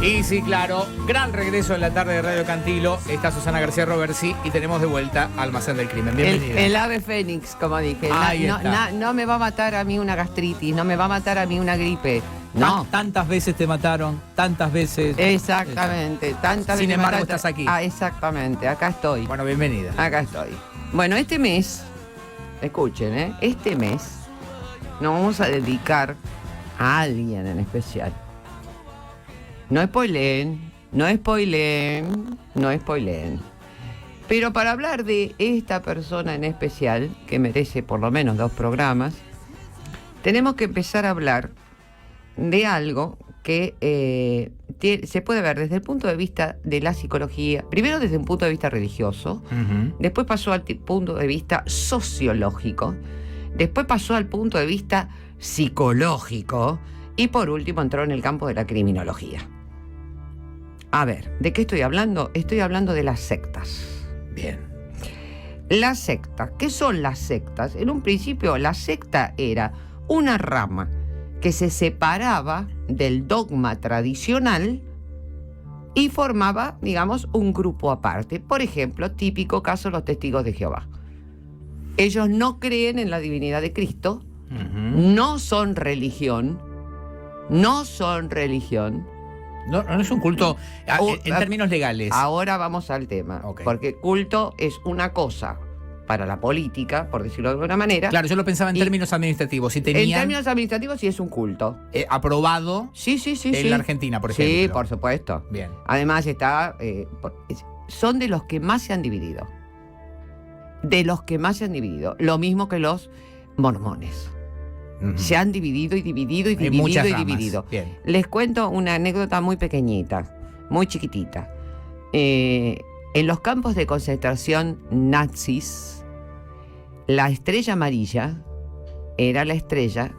Y sí, claro, gran regreso en la tarde de Radio Cantilo. Está Susana García Roversi y tenemos de vuelta Almacén del Crimen. Bienvenida. El ave fénix, como dije. Ahí está. No me va a matar a mí una gastritis, no me va a matar a mí una gripe. No. Tantas veces te mataron, tantas veces. Exactamente. Tantas Sin veces embargo, mataste. estás aquí. Exactamente, acá estoy. Bueno, bienvenida. Acá estoy. Bueno, este mes, escuchen, este mes nos vamos a dedicar a alguien en especial. No spoileen. Pero para hablar de esta persona en especial, que merece por lo menos 2 programas, tenemos que empezar a hablar de algo que se puede ver desde el punto de vista de la psicología, primero desde un punto de vista religioso, después pasó al punto de vista sociológico, después pasó al punto de vista psicológico y por último entró en el campo de la criminología. A ver, ¿de qué estoy hablando? Estoy hablando de las sectas. Bien. Las sectas. ¿Qué son las sectas? En un principio, la secta era una rama que se separaba del dogma tradicional y formaba, digamos, un grupo aparte. Por ejemplo, típico caso, los testigos de Jehová. Ellos no creen en la divinidad de Cristo, no son religión. No es un culto en términos legales. Ahora vamos al tema. Okay. Porque culto es una cosa para la política, por decirlo de alguna manera. Claro, yo lo pensaba en términos administrativos. Si tenían, en términos administrativos sí es un culto. Aprobado Sí. en la Argentina, por ejemplo. Sí, por supuesto. Bien. Además son de los que más se han dividido. Lo mismo que los mormones. Se han dividido y dividido. Bien. Les cuento una anécdota muy pequeñita, muy chiquitita. En los campos de concentración nazis, la estrella amarilla era la estrella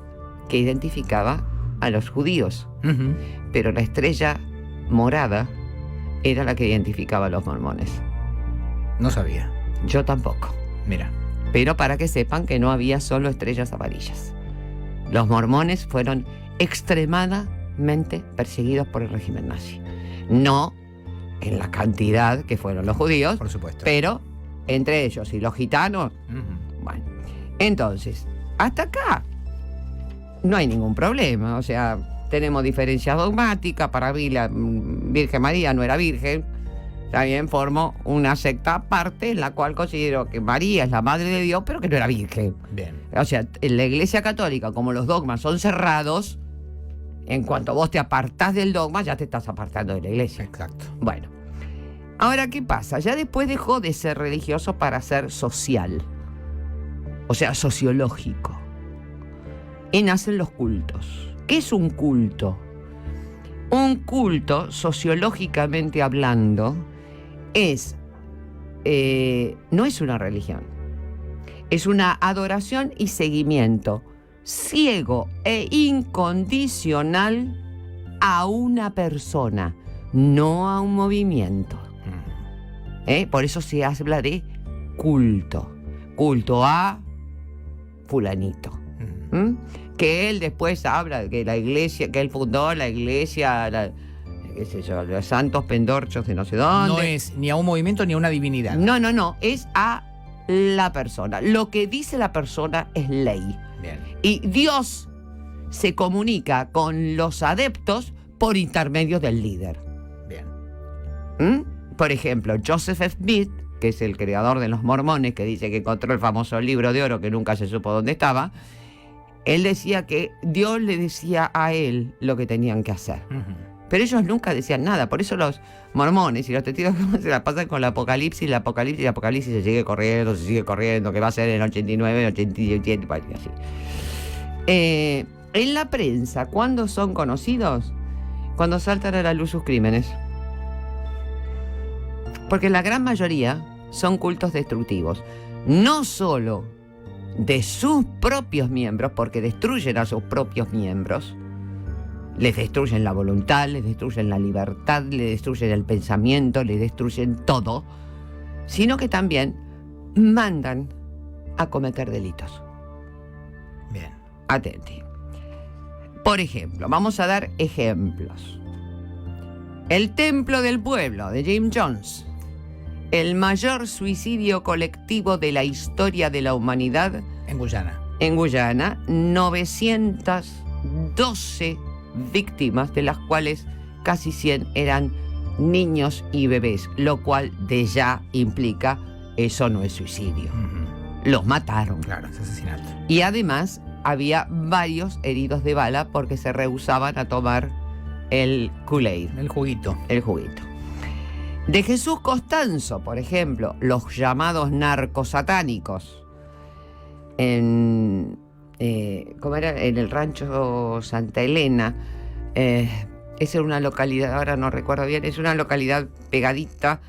que identificaba a los judíos, pero la estrella morada era la que identificaba a los mormones. No sabía. Yo tampoco. Mira. Pero para que sepan que no había solo estrellas amarillas. Los mormones fueron extremadamente perseguidos por el régimen nazi. No en la cantidad que fueron los judíos, Por supuesto. pero entre ellos y los gitanos. Bueno, entonces, hasta acá no hay ningún problema. O sea, tenemos diferencias dogmáticas. Para mí la Virgen María no era virgen. También formó una secta aparte en la cual considero que María es la madre de Dios, pero que no era virgen. Bien. O sea, en la Iglesia Católica, como los dogmas son cerrados, en cuanto vos te apartás del dogma, ya te estás apartando de la Iglesia. Exacto. Bueno, ahora, ¿qué pasa? Ya después dejó de ser religioso para ser social, o sea, sociológico. Y nacen los cultos. ¿Qué es un culto? Un culto, sociológicamente hablando, no es una religión. Es una adoración y seguimiento ciego e incondicional a una persona, no a un movimiento. Por eso se habla de culto. Culto a fulanito. Que él después habla de que la iglesia, que él fundó la iglesia, qué sé yo, los santos pendorchos de no sé dónde. No es ni a un movimiento ni a una divinidad. No, es a la persona. Lo que dice la persona es ley. Bien. Y Dios se comunica con los adeptos por intermedio del líder. Bien. Por ejemplo, Joseph Smith, que es el creador de los mormones, que dice que encontró el famoso libro de oro que nunca se supo dónde estaba, él decía que Dios le decía a él lo que tenían que hacer. Pero ellos nunca decían nada. Por eso los mormones y los testigos se la pasan con el apocalipsis, el apocalipsis se sigue corriendo, que va a ser en el 89, en el 87, así. En la prensa, ¿cuándo son conocidos? Cuando saltan a la luz sus crímenes. Porque la gran mayoría son cultos destructivos. No solo de sus propios miembros, porque destruyen a sus propios miembros, les destruyen la voluntad, les destruyen la libertad, les destruyen el pensamiento, les destruyen todo, sino que también mandan a cometer delitos. Bien. Atenti. Por ejemplo, vamos a dar ejemplos. El Templo del Pueblo, de Jim Jones. El mayor suicidio colectivo de la historia de la humanidad. En Guyana. En Guyana, 912 víctimas, de las cuales casi 100 eran niños y bebés, lo cual de ya implica, eso no es suicidio. Los mataron. Claro, es asesinato. Y además había varios heridos de bala porque se rehusaban a tomar el Kool-Aid, El juguito. el juguito. De Jesús Costanzo, por ejemplo, los llamados narcosatánicos. ¿Cómo era? En el rancho Santa Elena. Esa era una localidad, ahora no recuerdo bien, es una localidad pegadita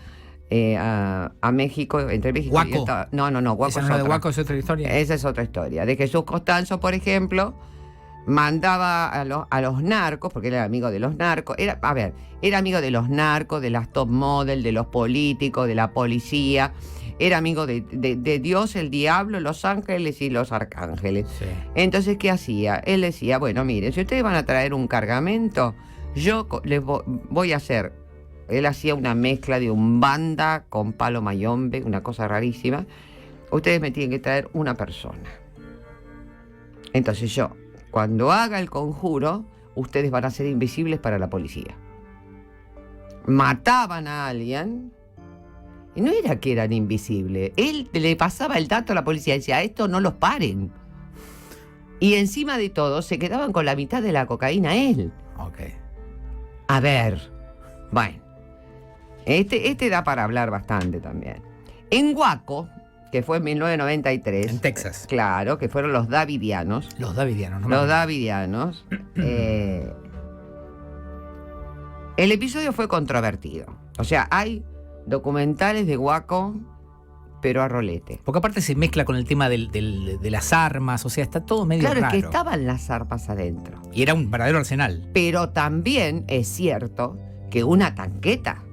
a México, entre México Huaco. y Estados. No, Huaco ¿Esa es no es de otra. Huaco, es otra historia? Esa es otra historia. De Jesús Costanzo, por ejemplo, mandaba a los narcos, porque él era amigo de los narcos. Era amigo de los narcos, de las top model, de los políticos, de la policía. Era amigo de Dios, el diablo, los ángeles y los arcángeles. Sí. Entonces, ¿qué hacía? Él decía, bueno, miren, si ustedes van a traer un cargamento, yo les voy a hacer. Él hacía una mezcla de Umbanda con palo mayombe, una cosa rarísima. Ustedes me tienen que traer una persona. Entonces yo, cuando haga el conjuro, ustedes van a ser invisibles para la policía. Mataban a alguien, y no era que eran invisibles. Él le pasaba el dato a la policía y decía, a esto no los paren. Y encima de todo, se quedaban con la mitad de la cocaína él. Ok. A ver, bueno, este da para hablar bastante también. En Huaco, que fue en 1993. En Texas. Claro, que fueron los davidianos. Los davidianos, ¿no? Los davidianos. El episodio fue controvertido. O sea, hay documentales de Huaco, pero a rolete. Porque aparte se mezcla con el tema de las armas, o sea, está todo medio Claro, raro. es que estaban las armas adentro. Y era un verdadero arsenal. Pero también es cierto que una tanqueta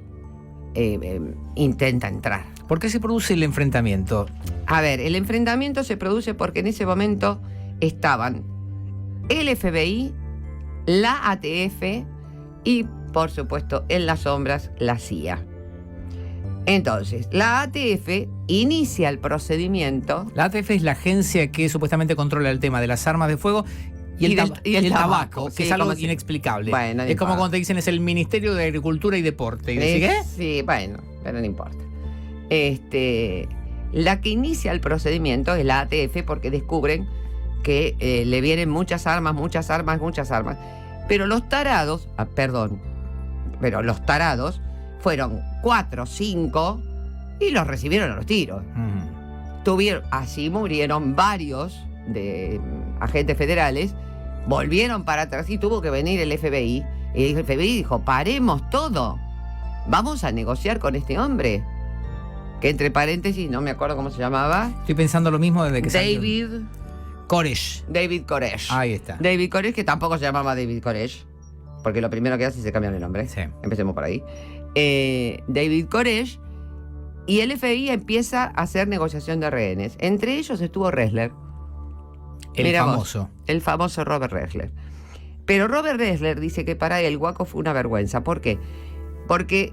intenta entrar. ¿Por qué se produce el enfrentamiento? A ver, el enfrentamiento se produce porque en ese momento estaban el FBI, la ATF y, por supuesto, en las sombras, la CIA. Entonces, la ATF inicia el procedimiento. La ATF es la agencia que supuestamente controla el tema de las armas de fuego y el tabaco, sí, que es algo como si- inexplicable. Bueno, no es como importa. cuando te dicen es el Ministerio de Agricultura y Deporte. Y decís, ¿qué? Sí, bueno, pero no importa. La que inicia el procedimiento es la ATF porque descubren que le vienen muchas armas. Pero los tarados, fueron 4 o 5 y los recibieron a los tiros. Así murieron varios de agentes federales, volvieron para atrás y tuvo que venir el FBI. Y el FBI dijo, paremos todo, vamos a negociar con este hombre. Que entre paréntesis, no me acuerdo cómo se llamaba. Estoy pensando lo mismo desde que salió. Koresh. David Koresh. Ahí está. David Koresh, que tampoco se llamaba David Koresh, porque lo primero que hace es se cambian el nombre. Sí. Empecemos por ahí. David Koresh, y el FBI empieza a hacer negociación de rehenes. Entre ellos estuvo Ressler. El Mira vos, famoso. el famoso Robert Ressler. Pero Robert Ressler dice que para él Waco fue una vergüenza. ¿Por qué? Porque,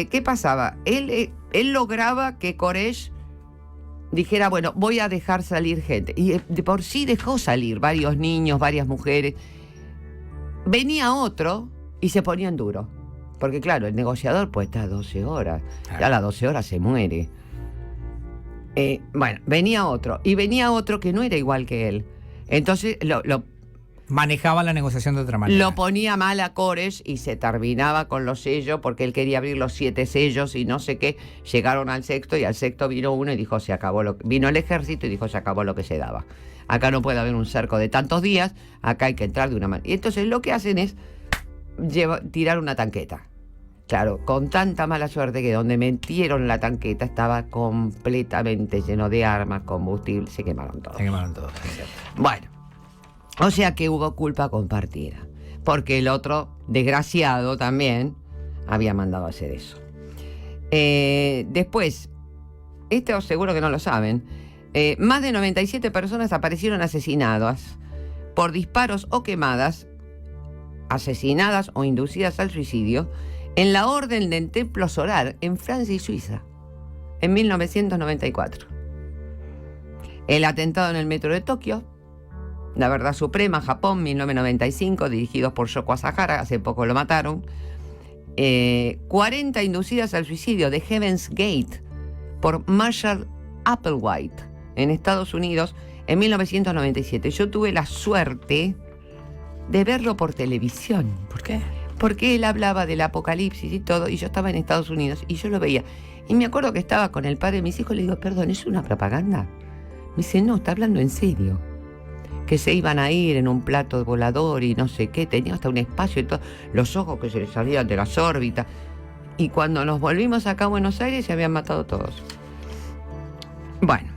¿qué pasaba? Él lograba que Koresh dijera, bueno, voy a dejar salir gente. Y de por sí dejó salir varios niños, varias mujeres. Venía otro y se ponían duro. Porque claro, el negociador puede estar 12 horas. Claro. Ya a las 12 horas se muere. Bueno, venía otro. Y venía otro que no era igual que él. Entonces lo Manejaba la negociación de otra manera. lo ponía mal a Koresh y se terminaba con los sellos porque él quería abrir los 7 sellos y no sé qué. Llegaron al sexto y al sexto vino uno y dijo, se acabó vino el ejército y dijo, se acabó lo que se daba. Acá no puede haber un cerco de tantos días, acá hay que entrar de una manera. Y entonces lo que hacen es tirar una tanqueta. Claro, con tanta mala suerte que donde metieron la tanqueta estaba completamente lleno de armas, combustible, se quemaron todos. Se quemaron todos. es cierto. Bueno, o sea que hubo culpa compartida, porque el otro, desgraciado también, había mandado a hacer eso. Después, esto seguro que no lo saben, más de 97 personas aparecieron asesinadas por disparos o quemadas, asesinadas o inducidas al suicidio, en la Orden del Templo Solar en Francia y Suiza, en 1994. El atentado en el metro de Tokio, La Verdad Suprema, Japón, 1995, dirigidos por Yoko Asahara, hace poco lo mataron. 40 inducidas al suicidio de Heaven's Gate por Marshall Applewhite en Estados Unidos en 1997. Yo tuve la suerte de verlo por televisión. ¿Por qué? Porque él hablaba del apocalipsis y todo, y yo estaba en Estados Unidos y yo lo veía. Y me acuerdo que estaba con el padre de mis hijos y le digo, perdón, ¿es una propaganda? Me dice, no, está hablando en serio. Que se iban a ir en un plato volador y no sé qué, tenía hasta un espacio y todo, los ojos que se les salían de las órbitas. Y cuando nos volvimos acá a Buenos Aires se habían matado todos. Bueno,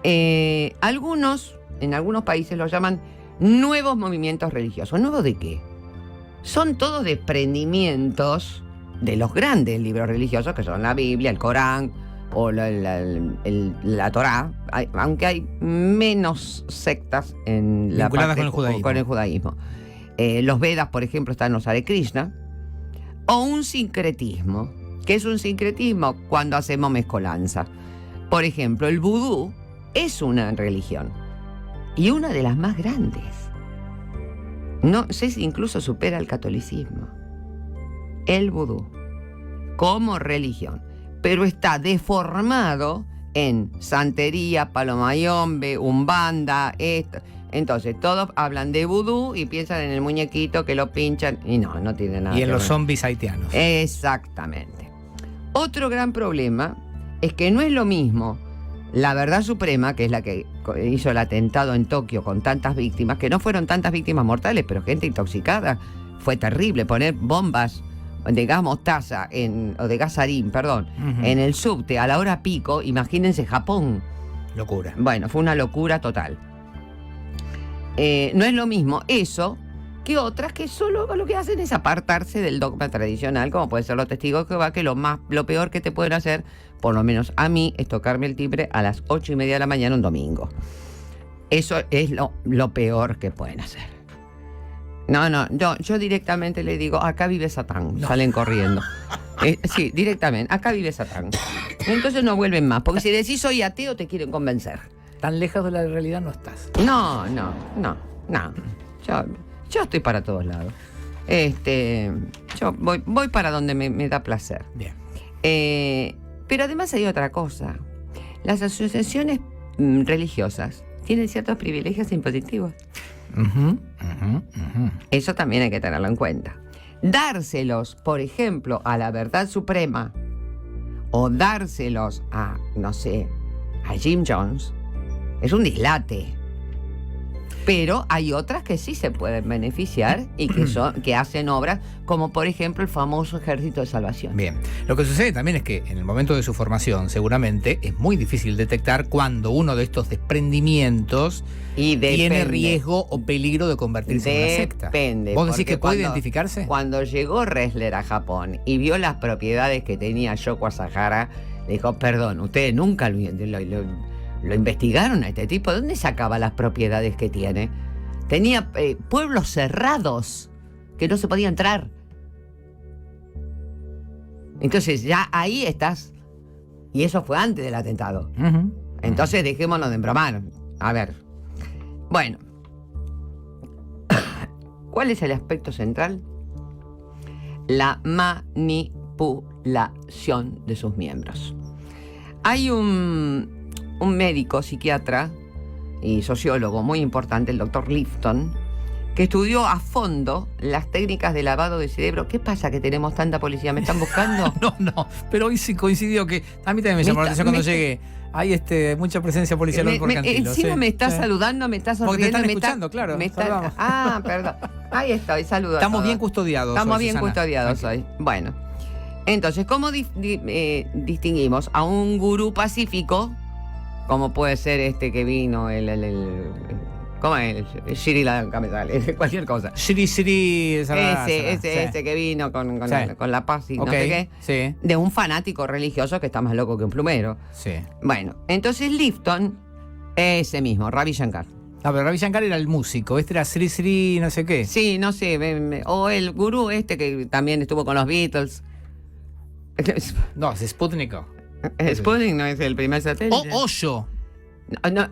en algunos países lo llaman nuevos movimientos religiosos. ¿Nuevos de qué? Son todos desprendimientos de los grandes libros religiosos que son la Biblia, el Corán o la Torá, aunque hay menos sectas en la vinculadas parte con el judaísmo. con el judaísmo. Los Vedas, por ejemplo, están los Hare Krishna, o un sincretismo. ¿Qué es un sincretismo? Cuando hacemos mezcolanza. Por ejemplo, el vudú es una religión y una de las más grandes. No sé si incluso supera el catolicismo. El vudú como religión, pero está deformado en santería, palomayombe, umbanda, esto. Entonces todos hablan de vudú y piensan en el muñequito que lo pinchan y no tiene nada Y que en ver. los zombies haitianos. Exactamente. Otro gran problema es que no es lo mismo La Verdad Suprema, que es la que hizo el atentado en Tokio con tantas víctimas, que no fueron tantas víctimas mortales, pero gente intoxicada. Fue terrible poner bombas de gas mostaza, o de gas sarín, perdón, en el subte a la hora pico. Imagínense Japón. Locura. Bueno, fue una locura total. No es lo mismo eso que otras que solo lo que hacen es apartarse del dogma tradicional, como puede ser los testigos de Jehová, que lo peor que te pueden hacer, por lo menos a mí, es tocarme el timbre a las 8:30 de la mañana un domingo. Eso es lo peor que pueden hacer. No, yo directamente le digo, acá vive Satán. No. Salen corriendo. Sí, directamente, acá vive Satán. Entonces no vuelven más, porque si decís soy ateo te quieren convencer. Tan lejos de la realidad no estás. No. Yo estoy para todos lados. Yo voy para donde me da placer. Bien. Pero además hay otra cosa. Las asociaciones religiosas tienen ciertos privilegios impositivos. Eso también hay que tenerlo en cuenta. Dárselos, por ejemplo, a La Verdad Suprema o dárselos a, no sé, a Jim Jones, es un dislate. Pero hay otras que sí se pueden beneficiar y que hacen obras, como por ejemplo el famoso Ejército de Salvación. Bien. Lo que sucede también es que en el momento de su formación, seguramente, es muy difícil detectar cuando uno de estos desprendimientos tiene riesgo o peligro de convertirse en una secta. Depende. ¿Vos decís que puede identificarse? Cuando llegó Ressler a Japón y vio las propiedades que tenía Yoko Asahara, le dijo, perdón, ustedes nunca lo investigaron a este tipo. ¿Dónde sacaba las propiedades que tiene? Tenía pueblos cerrados que no se podía entrar. Entonces ya ahí estás. Y eso fue antes del atentado. Entonces dejémonos de embromar. A ver. Bueno. ¿Cuál es el aspecto central? La manipulación de sus miembros. Hay un médico, psiquiatra y sociólogo muy importante, el doctor Lifton, que estudió a fondo las técnicas de lavado de cerebro. ¿Qué pasa que tenemos tanta policía? ¿Me están buscando? No, pero hoy sí coincidió que a mí también me llamó la atención cuando llegué. Hay mucha presencia policial hoy por Cantilo. Encima me está saludando, me está sonriendo. Porque te están escuchando, claro. Perdón. Ahí estoy, saludos. Estamos bien custodiados. Estamos bien custodiados hoy. Bueno, entonces, ¿cómo distinguimos a un gurú pacífico? Como puede ser que vino, ¿cómo es? El Shiri cualquier cosa. Shiri, Ese que vino con la paz y no sé qué. Sí. De un fanático religioso que está más loco que un plumero. Sí. Bueno, entonces Lifton, ese mismo, Ravi Shankar, No, pero Ravi Shankar era el músico, este era Sri Sri no sé qué. Sí, no sé, o el gurú que también estuvo con los Beatles. No, es Sputnik. Sputnik no es el primer satélite. Osho.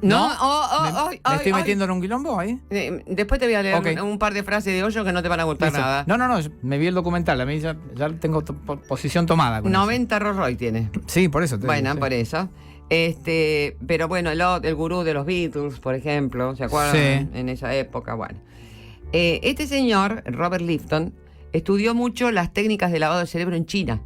No. ¿Me estoy metiendo en un quilombo ahí? Después te voy a leer un par de frases de Hoyo que no te van a gustar nada. No, me vi el documental, a mí ya tengo posición tomada. Con 90 Rolls Royce tiene. Sí, por eso. Bueno, por eso. Pero bueno, el gurú de los Beatles, por ejemplo, ¿se acuerdan? Sí. En esa época, bueno. Este señor, Robert Lifton, estudió mucho las técnicas de lavado de cerebro en China.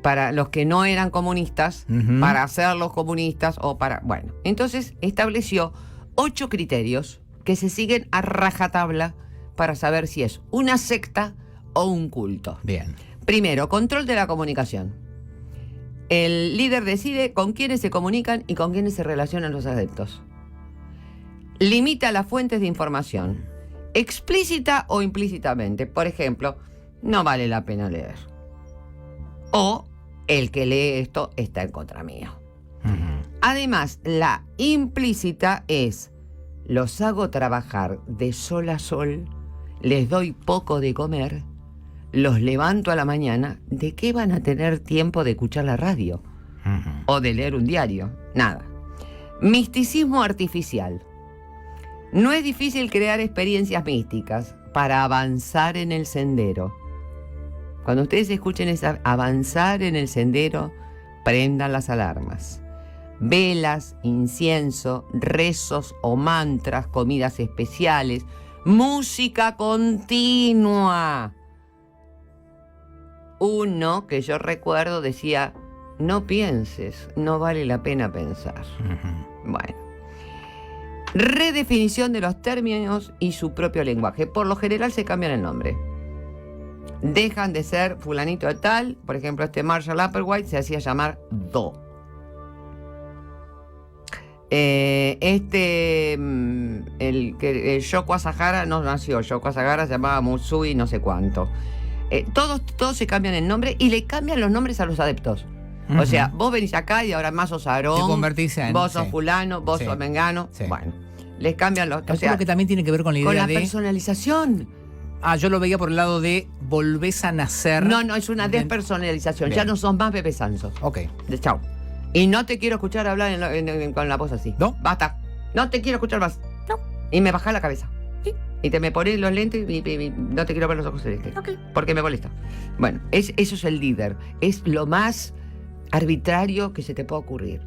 Para los que no eran comunistas, para hacerlos comunistas Bueno, entonces estableció 8 criterios que se siguen a rajatabla para saber si es una secta o un culto. Bien. Primero, control de la comunicación. El líder decide con quiénes se comunican y con quiénes se relacionan los adeptos. Limita las fuentes de información, explícita o implícitamente. Por ejemplo, no vale la pena leer. O el que lee esto está en contra mío. Además, la implícita es: los hago trabajar de sol a sol, les doy poco de comer, los levanto a la mañana. ¿De qué van a tener tiempo de escuchar la radio? O de leer un diario. Nada. Misticismo artificial. No es difícil crear experiencias místicas para avanzar en el sendero. Cuando ustedes escuchen avanzar en el sendero, prendan las alarmas. Velas, incienso, rezos o mantras, comidas especiales, música continua. Uno que yo recuerdo decía: no pienses, no vale la pena pensar. Bueno. Redefinición de los términos y su propio lenguaje. Por lo general se cambian el nombre. Dejan de ser fulanito de tal. Por ejemplo, Marshall Applewhite se hacía llamar Do. El Shoko Asahara no nació. Shoko Asahara se llamaba Musui no sé cuánto. Todos se cambian el nombre y le cambian los nombres a los adeptos. O sea, vos venís acá y ahora más sos Aarón. Te convertís en... Vos sos fulano, vos sos mengano. Sí. Bueno, les cambian los... Creo que también tiene que ver con la idea de... personalización. Yo lo veía por el lado de volvés a nacer. No, es una despersonalización. Bien. Ya no sos más Pepe Sanso. Ok. Chau. Y no te quiero escuchar hablar con la voz así. ¿No? Basta. No te quiero escuchar más. No. Y me bajás la cabeza. Sí. Y te me pones los lentes y no te quiero ver los ojos celestes. Ok. Porque me molesta. Bueno, eso es el líder. Es lo más arbitrario que se te puede ocurrir.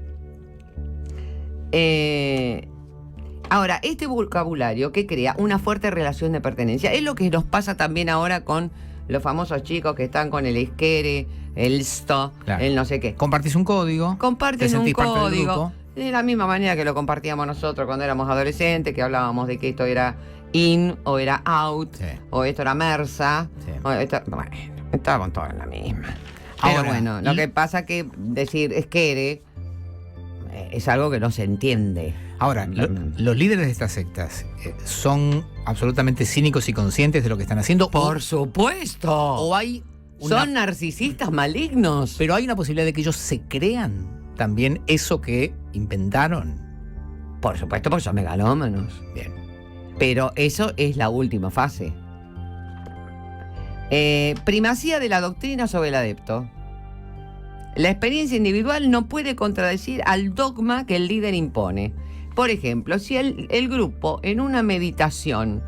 Ahora, este vocabulario que crea una fuerte relación de pertenencia es lo que nos pasa también ahora con los famosos chicos que están con el esquere, el sto, claro, el no sé qué. Compartís un código. Comparten un código. De De la misma manera que lo compartíamos nosotros cuando éramos adolescentes, que hablábamos de que esto era in o era out, sí, o esto era mersa. Sí. O esto, bueno, estábamos todos en la misma. Pero Ahora, bueno, lo que pasa que decir esquere es algo que no se entiende. Ahora, los líderes de estas sectas son absolutamente cínicos y conscientes de lo que están haciendo. Por supuesto. O hay son narcisistas malignos. Pero hay una posibilidad de que ellos se crean también eso que inventaron. Por supuesto, porque son megalómanos. Bien. Pero eso es la última fase. Primacía de la doctrina sobre el adepto. La experiencia individual no puede contradecir al dogma que el líder impone. Por ejemplo, si el grupo en una meditación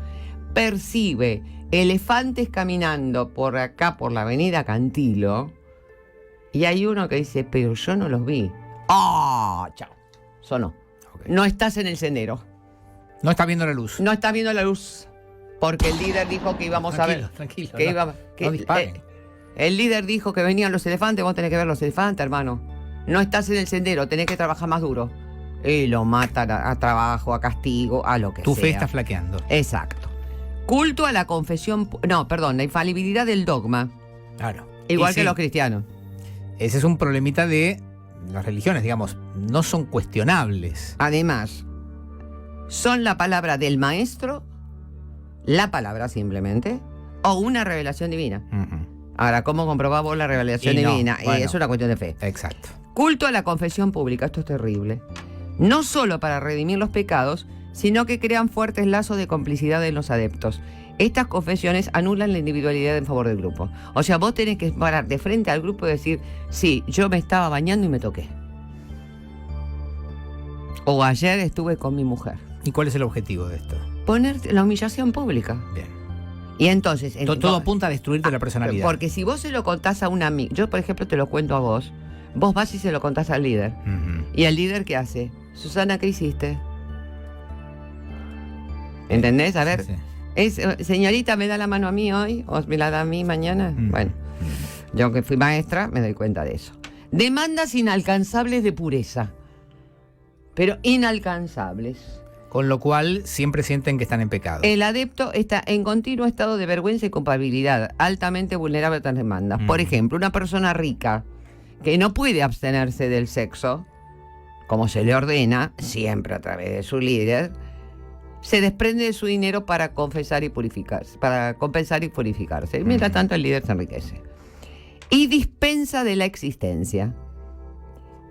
percibe elefantes caminando por acá, por la avenida Cantilo, y hay uno que dice, pero yo no los vi. ¡Ah! Chao. Sonó. Okay. No estás en el sendero. No estás viendo la luz. No estás viendo la luz. Porque el líder dijo que íbamos a ver. Tranquilo. Que no disparen. El líder dijo que venían los elefantes, vos tenés que ver los elefantes, hermano. No estás en el sendero, tenés que trabajar más duro. Y lo matan a trabajo, a castigo, a lo que sea. Tu fe está flaqueando. Exacto. Culto a la confesión... No, perdón, la infalibilidad del dogma. Claro. Igual que los cristianos. Ese es un problemita de las religiones, digamos. No son cuestionables. Además, son la palabra del maestro, la palabra simplemente, o una revelación divina. Ahora, ¿cómo comprobamos la revelación divina? Bueno, es una cuestión de fe. Exacto. Culto a la confesión pública, esto es terrible. No solo para redimir los pecados, sino que crean fuertes lazos de complicidad en los adeptos. Estas confesiones anulan la individualidad en favor del grupo. O sea, vos tenés que parar de frente al grupo y decir, sí, yo me estaba bañando y me toqué. O ayer estuve con mi mujer. ¿Y cuál es el objetivo de esto? Poner la humillación pública. Bien. Y entonces... Todo apunta a destruirte la personalidad. Porque si vos se lo contás a un amigo, yo por ejemplo te lo cuento a vos vas y se lo contás al líder. Uh-huh. ¿Y el líder qué hace? Susana, ¿qué hiciste? ¿Entendés? A ver, sí. Señorita, ¿me da la mano a mí hoy? ¿O me la da a mí mañana? Uh-huh. Bueno, yo que fui maestra me doy cuenta de eso. Demandas inalcanzables de pureza. Pero inalcanzables. Con lo cual siempre sienten que están en pecado. El adepto está en continuo estado de vergüenza y culpabilidad, altamente vulnerable a estas demandas. Por ejemplo, una persona rica que no puede abstenerse del sexo, como se le ordena, siempre a través de su líder, se desprende de su dinero para confesar y purificarse, para compensar y purificarse. Y mientras tanto el líder se enriquece. Y dispensa de la existencia.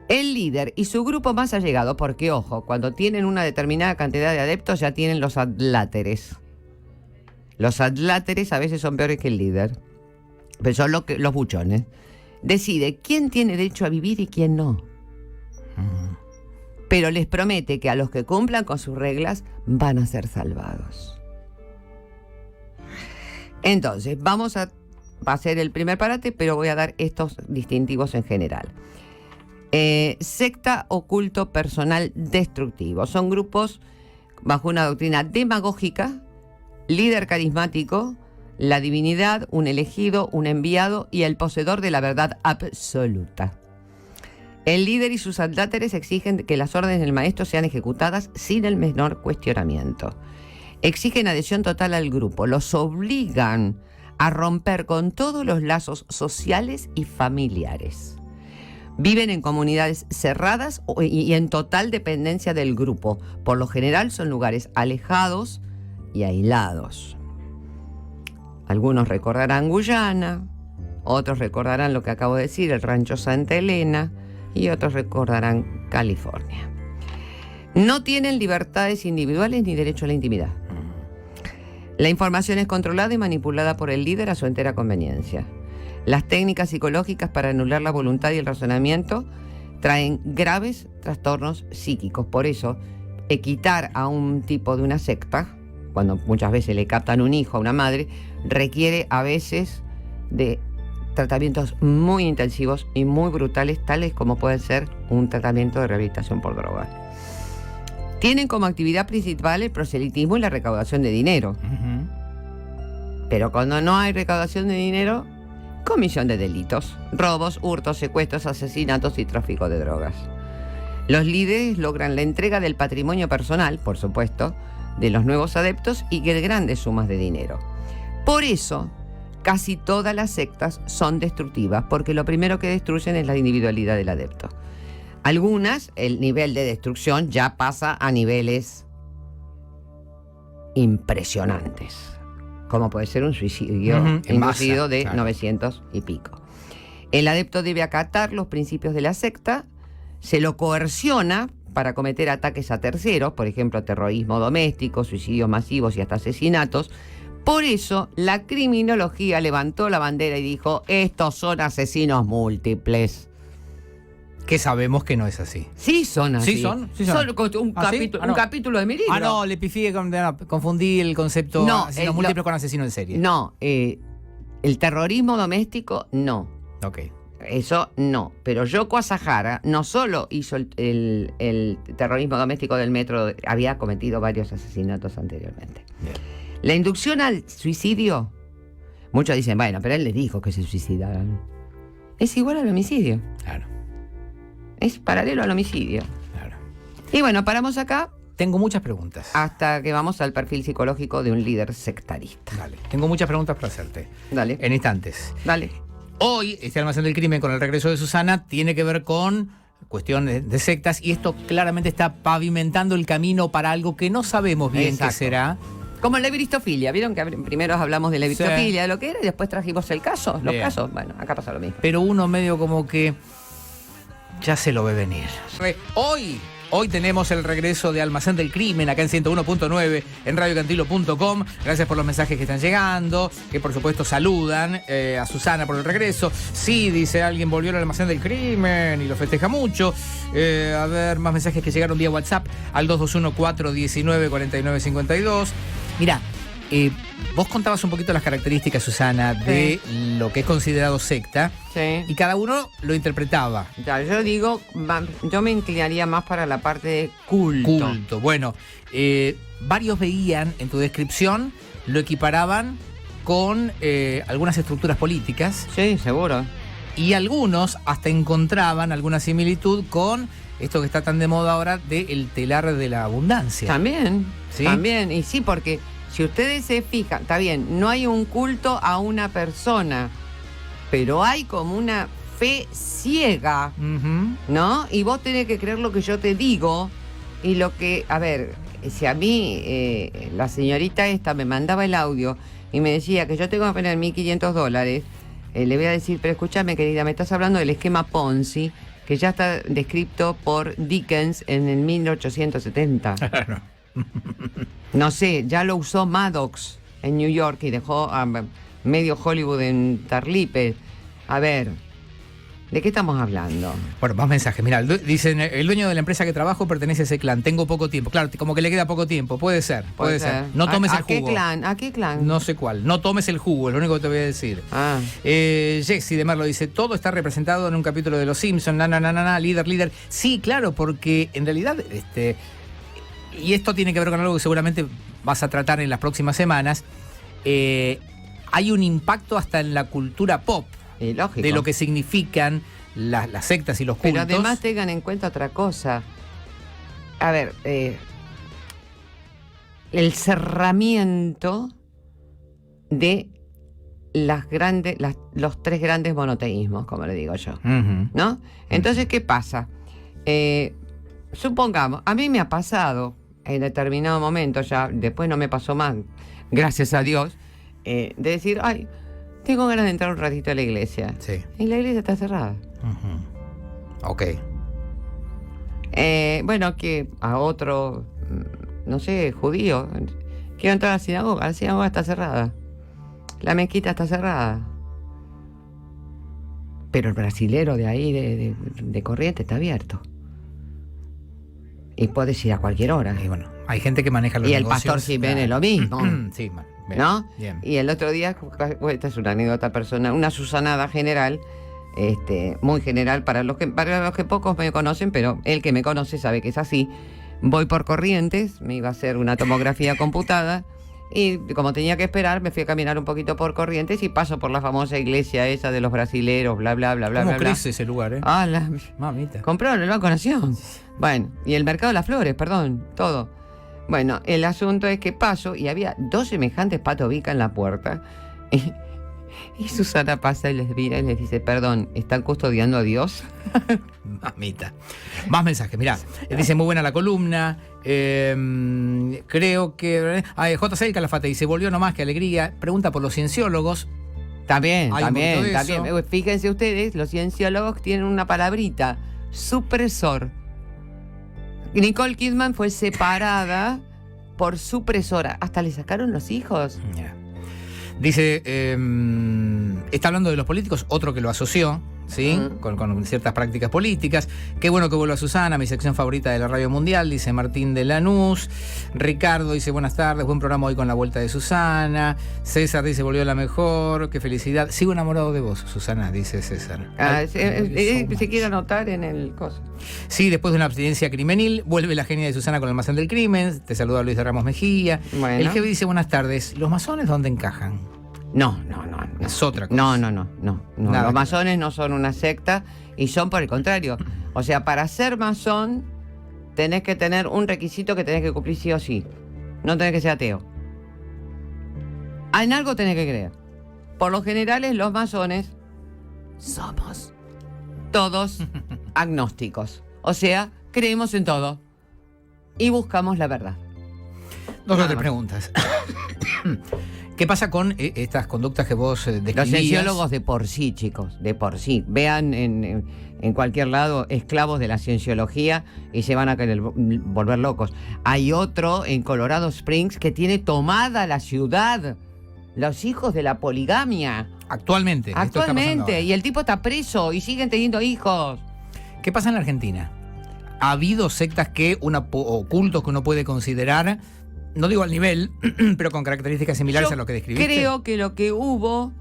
El líder y su grupo más allegado, porque ojo, cuando tienen una determinada cantidad de adeptos ya tienen los adláteres. Los adláteres a veces son peores que el líder, pero son los buchones. Decide quién tiene derecho a vivir y quién no. Pero les promete que a los que cumplan con sus reglas van a ser salvados. Entonces, vamos a hacer el primer parate, pero voy a dar estos distintivos en general. Secta o culto personal destructivo. Son grupos bajo una doctrina demagógica, líder carismático, la divinidad, un elegido, un enviado y el poseedor de la verdad absoluta. El líder y sus adláteres exigen que las órdenes del maestro sean ejecutadas sin el menor cuestionamiento. Exigen adhesión total al grupo, los obligan a romper con todos los lazos sociales y familiares. Viven en comunidades cerradas y en total dependencia del grupo. Por lo general son lugares alejados y aislados. Algunos recordarán Guyana, otros recordarán lo que acabo de decir, el rancho Santa Elena, y otros recordarán California. No tienen libertades individuales ni derecho a la intimidad. La información es controlada y manipulada por el líder a su entera conveniencia. Las técnicas psicológicas para anular la voluntad y el razonamiento traen graves trastornos psíquicos. Por eso, quitar a un tipo de una secta, cuando muchas veces le captan un hijo a una madre, requiere a veces de tratamientos muy intensivos y muy brutales, tales como puede ser un tratamiento de rehabilitación por droga. Tienen como actividad principal el proselitismo y la recaudación de dinero. Pero cuando no hay recaudación de dinero, comisión de delitos, robos, hurtos, secuestros, asesinatos y tráfico de drogas. Los líderes logran la entrega del patrimonio personal, por supuesto, de los nuevos adeptos y de grandes sumas de dinero. Por eso, casi todas las sectas son destructivas, porque lo primero que destruyen es la individualidad del adepto. Algunas, el nivel de destrucción ya pasa a niveles impresionantes, como puede ser un suicidio inducido de 900 y pico. El adepto debe acatar los principios de la secta, se lo coerciona para cometer ataques a terceros, por ejemplo, terrorismo doméstico, suicidios masivos y hasta asesinatos. Por eso, la criminología levantó la bandera y dijo, estos son asesinos múltiples. Que sabemos que no es así. Sí son así. Sí son. Un capítulo de mi libro. No, le pifié, confundí el concepto asesino múltiple con asesino en serie. No, el terrorismo doméstico, no. Ok. Eso no. Pero Yoko Asahara no solo hizo el terrorismo doméstico del metro, había cometido varios asesinatos anteriormente. Bien. La inducción al suicidio, muchos dicen, bueno, pero él les dijo que se suicidaran. Es igual al homicidio. Claro. Es paralelo al homicidio. Claro. Y bueno, paramos acá. Tengo muchas preguntas. Hasta que vamos al perfil psicológico de un líder sectarista. Dale. Tengo muchas preguntas para hacerte. Dale. En instantes. Dale. Hoy, este Almacén del Crimen con el regreso de Susana tiene que ver con cuestiones de sectas y esto claramente está pavimentando el camino para algo que no sabemos bien qué será. Como la ebristofilia. ¿Vieron que primero hablamos de la ebristofilia, de lo que era, y después trajimos el caso? Los casos. Bueno, acá pasa lo mismo. Pero uno medio como que ya se lo ve venir. Hoy tenemos el regreso de Almacén del Crimen acá en 101.9 en radiocantilo.com. Gracias por los mensajes que están llegando, que por supuesto saludan a Susana por el regreso. Sí, dice alguien, volvió al Almacén del Crimen y lo festeja mucho. A ver, más mensajes que llegaron vía WhatsApp al 221-419-4952. Mirá, vos contabas un poquito las características, Susana, de lo que es considerado secta. Sí. Y cada uno lo interpretaba. Ya, yo digo, yo me inclinaría más para la parte de culto. Culto. Bueno, varios veían en tu descripción, lo equiparaban con algunas estructuras políticas. Sí, seguro. Y algunos hasta encontraban alguna similitud con esto que está tan de moda ahora del telar de la abundancia. También, ¿Sí? También. Y sí, porque si ustedes se fijan, está bien, no hay un culto a una persona, pero hay como una fe ciega, ¿no? Y vos tenés que creer lo que yo te digo y lo que... A ver, si a mí la señorita esta me mandaba el audio y me decía que yo tengo que poner $1.500, le voy a decir, pero escúchame, querida, me estás hablando del esquema Ponzi, que ya está descrito por Dickens en el 1870. No sé, ya lo usó Maddox en New York y dejó a medio Hollywood en tarlipe. A ver, ¿de qué estamos hablando? Bueno, más mensajes. Mirá, dicen, el dueño de la empresa que trabajo pertenece a ese clan. Tengo poco tiempo. Claro, como que le queda poco tiempo. Puede ser. No tomes el jugo. ¿A qué clan? No sé cuál. No tomes el jugo, es lo único que te voy a decir. Jessy de Merlo dice, todo está representado en un capítulo de Los Simpsons. Líder. Sí, claro, porque en realidad, y esto tiene que ver con algo que seguramente vas a tratar en las próximas semanas, hay un impacto hasta en la cultura pop. Lógico. De lo que significan las sectas y los cultos. Pero además tengan en cuenta otra cosa. A ver, el cerramiento de los tres grandes monoteísmos, como le digo yo. ¿No? Entonces, ¿qué pasa? Supongamos, a mí me ha pasado en determinado momento, ya después no me pasó más, gracias a Dios, de decir, ay, tengo ganas de entrar un ratito a la iglesia. Sí. Y la iglesia está cerrada. Ok. Bueno, que a otro, no sé, judío, quiero entrar a la sinagoga está cerrada. La mezquita está cerrada. Pero el brasilero de ahí, de Corrientes, está abierto. Y puedes ir a cualquier hora. Y bueno, hay gente que maneja los negocios. Y el pastor Jiménez lo mismo. Sí, bien, ¿no? Bien. Y el otro día, esta es una anécdota personal, una susanada general, muy general para los que pocos me conocen, pero el que me conoce sabe que es así. Voy por Corrientes, me iba a hacer una tomografía computada y como tenía que esperar, me fui a caminar un poquito por Corrientes y paso por la famosa iglesia esa de los brasileros, bla, bla, bla, bla. ¿Cómo bla, crece bla. ese lugar, Mamita. Compraron el Banco Nación. Bueno, y el Mercado de las Flores, perdón, todo. Bueno, el asunto es que paso y había dos semejantes Pato Vica en la puerta. Y Susana pasa y les mira y les dice, perdón, ¿están custodiando a Dios? Mamita. Más mensajes, mirá. Dice, muy buena la columna. Creo que... J.C. el Calafate dice, volvió nomás, qué alegría. Pregunta por los cienciólogos. También. Fíjense ustedes, los cienciólogos tienen una palabrita, supresor. Nicole Kidman fue separada por supresora. Hasta le sacaron los hijos. Yeah. Dice, está hablando de los políticos, otro que lo asoció, ¿sí? Con ciertas prácticas políticas. Qué bueno que vuelva Susana, mi sección favorita de la Radio Mundial, dice Martín de Lanús. Ricardo dice, buenas tardes, buen programa hoy con la vuelta de Susana. César dice, volvió la mejor, qué felicidad. Sigo enamorado de vos, Susana, dice César. Se quiere anotar en el coso. Sí, después de una abstinencia criminal, vuelve la genia de Susana con el Almacén del Crimen. Te saluda Luis de Ramos Mejía. Bueno. El jefe dice, buenas tardes, ¿los masones dónde encajan? No. Es otra cosa. No. Los masones no son una secta y son por el contrario. O sea, para ser masón tenés que tener un requisito que tenés que cumplir sí o sí. No tenés que ser ateo. En algo tenés que creer. Por lo general, los masones somos todos agnósticos. O sea, creemos en todo y buscamos la verdad. Dos o tres preguntas. ¿Qué pasa con estas conductas que vos describías? Los cienciólogos de por sí, chicos, de por sí. Vean en cualquier lado esclavos de la cienciología y se van a querer volver locos. Hay otro en Colorado Springs que tiene tomada la ciudad. Los hijos de la poligamia. Actualmente. Esto está pasando Actualmente. ahora. Y el tipo está preso y siguen teniendo hijos. ¿Qué pasa en la Argentina? ¿Ha habido sectas o cultos que uno puede considerar, no digo al nivel, pero con características similares a lo que describiste? Creo que lo que hubo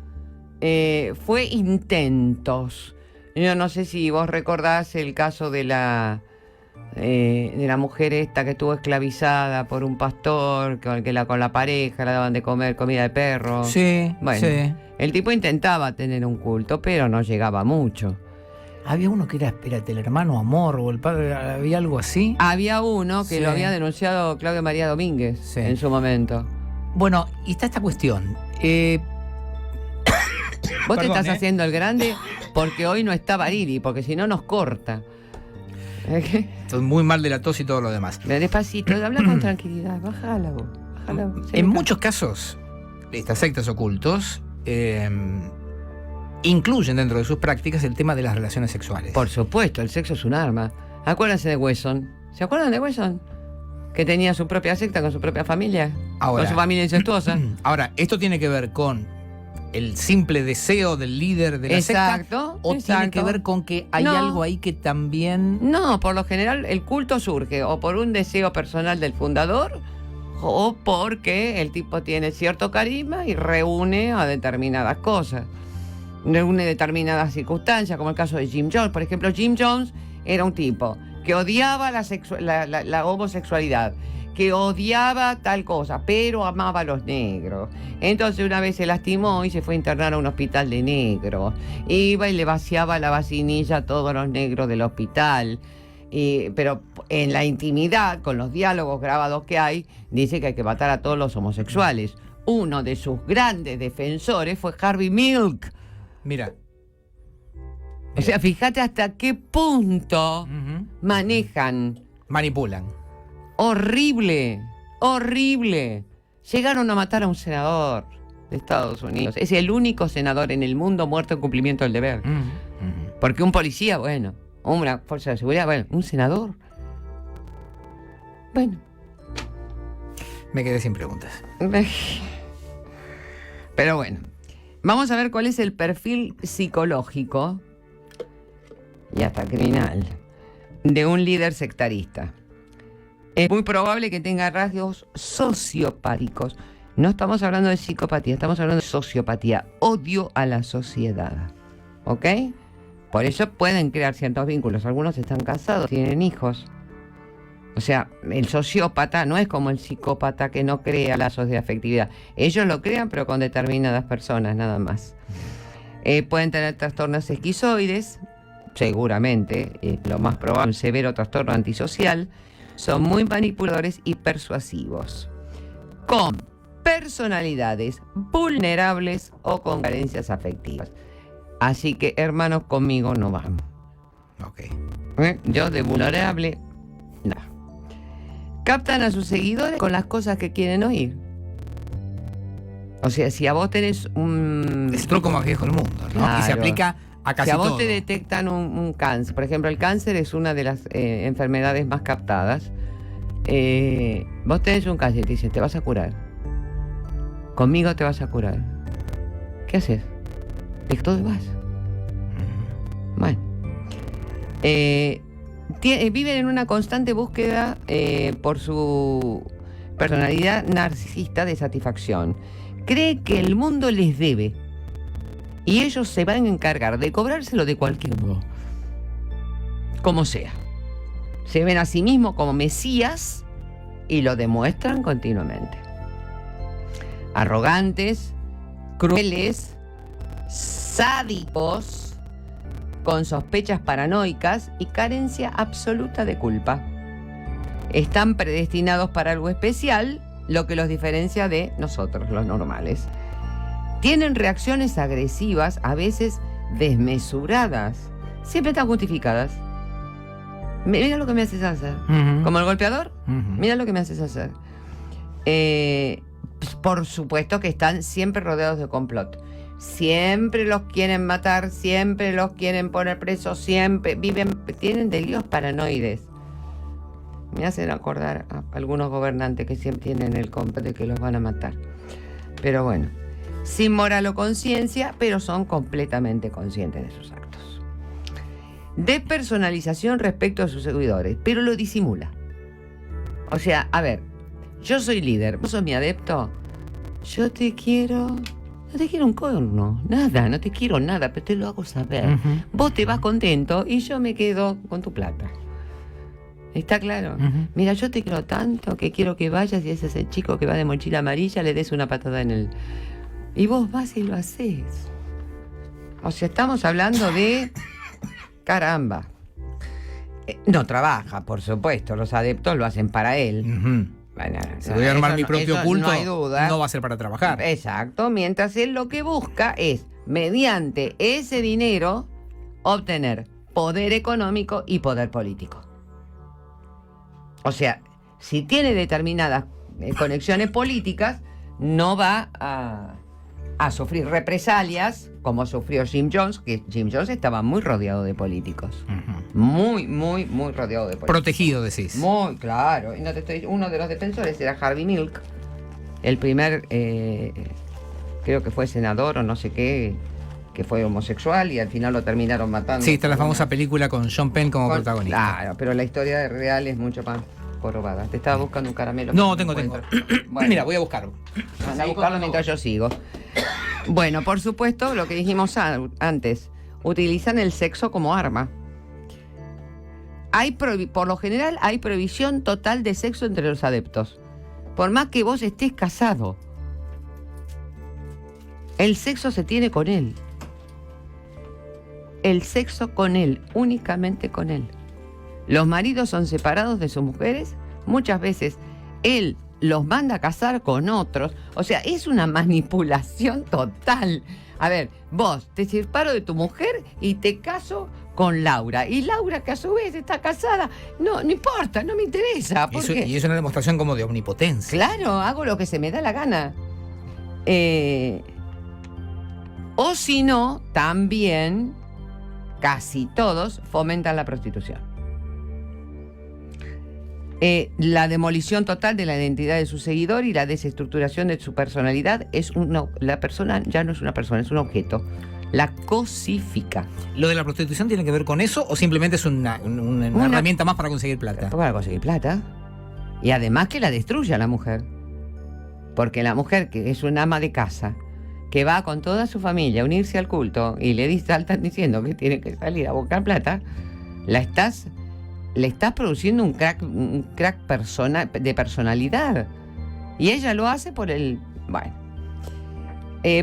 fue intentos. Yo no sé si vos recordás el caso de la mujer esta que estuvo esclavizada por un pastor, con la pareja la daban de comer comida de perro. Sí, Bueno, sí. el tipo intentaba tener un culto, pero no llegaba mucho. Había uno que era, espérate, el hermano Amor o el padre, había algo así. Había uno que Sí. lo había denunciado Claudia María Domínguez Sí. en su momento. Bueno, y está esta cuestión. Vos te Perdón, estás haciendo el grande porque hoy no está Barili, porque si no nos corta. Estoy muy mal de la tos y todo lo demás. Despacito, habla con tranquilidad, bájala vos. En muchos casos, estas sectas ocultos incluyen dentro de sus prácticas el tema de las relaciones sexuales. Por supuesto, el sexo es un arma. Acuérdense de Wesson. ¿Se acuerdan de Wesson? Que tenía su propia secta con su propia familia. Ahora, con su familia incestuosa. Ahora, ¿esto tiene que ver con el simple deseo del líder de la Exacto, secta? ¿O tiene exacto. que ver con que hay No. algo ahí que también... No, por lo general el culto surge o por un deseo personal del fundador o porque el tipo tiene cierto carisma y reúne a determinadas cosas. Reúne determinadas circunstancias, como el caso de Jim Jones. Por ejemplo, Jim Jones era un tipo que odiaba la homosexualidad, que odiaba tal cosa, pero amaba a los negros. Entonces una vez se lastimó y se fue a internar a un hospital de negros. Iba y le vaciaba la vacinilla a todos los negros del hospital. Pero en la intimidad, con los diálogos grabados que hay, dice que hay que matar a todos los homosexuales. Uno de sus grandes defensores fue Harvey Milk. Mira. O sea, fíjate hasta qué punto manejan. Manipulan. Horrible, horrible. Llegaron a matar a un senador de Estados Unidos. Es el único senador en el mundo muerto en cumplimiento del deber. Porque un policía, bueno, una fuerza de seguridad, bueno, un senador. Bueno. Me quedé sin preguntas. Pero bueno, vamos a ver cuál es el perfil psicológico y hasta criminal de un líder sectarista. Es muy probable que tenga rasgos sociopáticos. No estamos hablando de psicopatía, estamos hablando de sociopatía, odio a la sociedad. ¿Ok? Por eso pueden crear ciertos vínculos. Algunos están casados, tienen hijos. O sea, el sociópata no es como el psicópata que no crea lazos de afectividad. Ellos lo crean, pero con determinadas personas, nada más. Pueden tener trastornos esquizoides, seguramente, lo más probable, un severo trastorno antisocial. Son muy manipuladores y persuasivos, con personalidades vulnerables o con carencias afectivas. Así que, hermanos, conmigo no van. Ok. Yo de vulnerable, no. Captan a sus seguidores con las cosas que quieren oír. O sea, si a vos tenés un... Es truco más viejo del mundo, ¿no? Claro. Y se aplica a casi Si a vos todo. te detectan un cáncer, por ejemplo, el cáncer es una de las enfermedades más captadas. Vos tenés un cáncer y te dicen, te vas a curar. Conmigo te vas a curar. ¿Qué haces? Listo, te vas. Bueno. Viven en una constante búsqueda por su personalidad narcisista de satisfacción. Cree que el mundo les debe. Y ellos se van a encargar de cobrárselo de cualquier modo. Como sea. Se ven a sí mismos como mesías y lo demuestran continuamente. Arrogantes, crueles, sádicos, con sospechas paranoicas y carencia absoluta de culpa. Están predestinados para algo especial, lo que los diferencia de nosotros, los normales. Tienen reacciones agresivas, a veces desmesuradas. Siempre están justificadas. Mira lo que me haces hacer. Como el golpeador, mira lo que me haces hacer. por supuesto que están siempre rodeados de complot. Siempre los quieren matar, siempre los quieren poner presos, siempre tienen delirios paranoides. Me hacen acordar a algunos gobernantes que siempre tienen el complot de que los van a matar. Pero bueno, sin moral o conciencia, pero son completamente conscientes de sus actos. Despersonalización respecto a sus seguidores, pero lo disimula. O sea, a ver, yo soy líder, vos sos mi adepto, yo te quiero... No te quiero un corno, nada, no te quiero nada, pero te lo hago saber. Uh-huh. Vos te vas contento y yo me quedo con tu plata. ¿Está claro? Uh-huh. Mira, yo te quiero tanto que quiero que vayas y ese es el chico que va de mochila amarilla, le des una patada en el... Y vos vas y lo haces. O sea, estamos hablando de... Caramba. No trabaja, por supuesto, los adeptos lo hacen para él. Uh-huh. Bueno, Si voy a armar mi propio culto, no hay duda. no va a ser para trabajar. Exacto, mientras él lo que busca es, mediante ese dinero, obtener poder económico y poder político. O sea, si tiene determinadas conexiones políticas, no va a sufrir represalias, como sufrió Jim Jones, que Jim Jones estaba muy rodeado de políticos. Uh-huh. Muy, muy, muy rodeado de políticos. Protegido, decís. Muy claro. Y no te estoy, uno de los defensores era Harvey Milk, el primer, creo que fue senador o no sé qué, que fue homosexual y al final lo terminaron matando. Sí, está la famosa película con Sean Penn como protagonista. Claro, pero la historia real es mucho más corrobada. Te estaba buscando un caramelo. No, que tengo. encuentro. Bueno. Mira, voy a buscarlo. Anda a buscarlo mientras yo sigo. Bueno, por supuesto, lo que dijimos antes, utilizan el sexo como arma. Por lo general hay prohibición total de sexo entre los adeptos. Por más que vos estés casado, el sexo se tiene con él. El sexo con él, únicamente con él. Los maridos son separados de sus mujeres. Muchas veces él los manda a casar con otros. O sea, es una manipulación total. A ver, vos te separo de tu mujer y te caso con Laura. Y Laura, que a su vez está casada, no importa, no me interesa. Y es una demostración como de omnipotencia. Claro, hago lo que se me da la gana. O si no, también casi todos fomentan la prostitución. La demolición total de la identidad de su seguidor y la desestructuración de su personalidad la persona ya no es una persona, es un objeto. La cosifica. ¿Lo de la prostitución tiene que ver con eso o simplemente es una herramienta más para conseguir plata? Para conseguir plata. Y además que la destruye a la mujer. Porque la mujer, que es una ama de casa, que va con toda su familia a unirse al culto y le saltan diciendo que tiene que salir a buscar plata, le estás produciendo un crack de personalidad. Y ella lo hace por el... Bueno.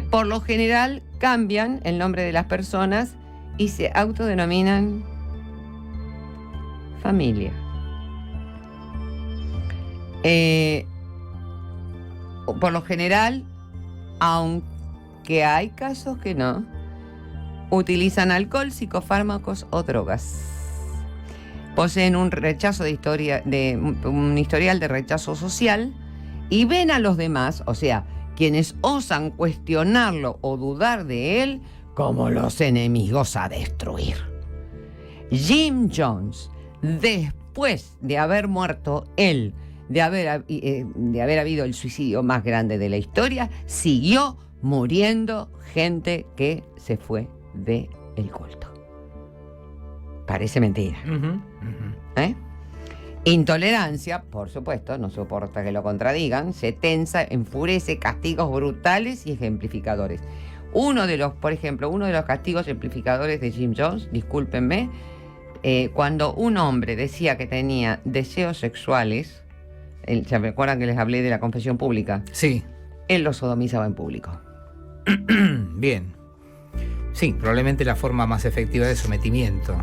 Por lo general cambian el nombre de las personas y se autodenominan familia. Por lo general, aunque hay casos que no, utilizan alcohol, psicofármacos o drogas. Poseen un historial de rechazo social y ven a los demás, o sea, quienes osan cuestionarlo o dudar de él, como los enemigos a destruir. Jim Jones, después de haber muerto él, de haber habido el suicidio más grande de la historia, siguió muriendo gente que se fue del culto. Parece mentira. Intolerancia, por supuesto, no soporta que lo contradigan, se tensa, enfurece, castigos brutales y ejemplificadores. Por ejemplo, uno de los castigos ejemplificadores de Jim Jones, discúlpenme, cuando un hombre decía que tenía deseos sexuales, ¿se recuerdan que les hablé de la confesión pública? Sí. Él lo sodomizaba en público. Bien. Sí, probablemente la forma más efectiva de sometimiento.